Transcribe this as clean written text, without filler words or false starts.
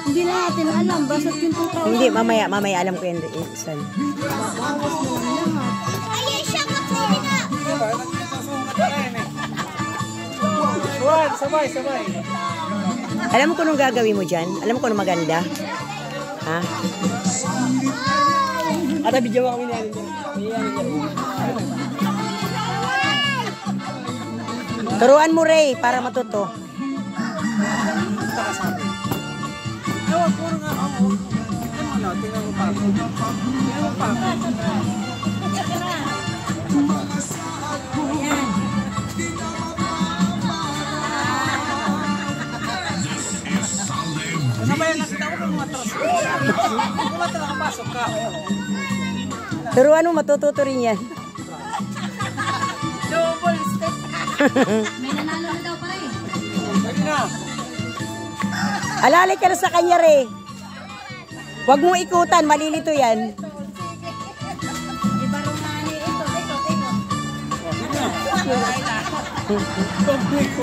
Hindi natin alam, basta't yung 2,000. Hindi, mamaya alam ko yan. Isan. Ayun siya, kapsuli na! Sabay. Alam mo kung anong gagawin mo dyan? Alam mo kung anong maganda? Ha? Ata, bidyo kami niyan. Turuan mo, Ray, para matuto. Puro nga ako. Tingnan mo pa ako. Sabayan nakita ko kung matras. Kung nakapasok ka. Turuan mo, matututo rin yan. Double step. May nanalo na daw pala eh. Pwede na. Alalay ka na sa kanya, Ray. Huwag mo ikutan, malilito yan. Iba rumani. Ito. Complete.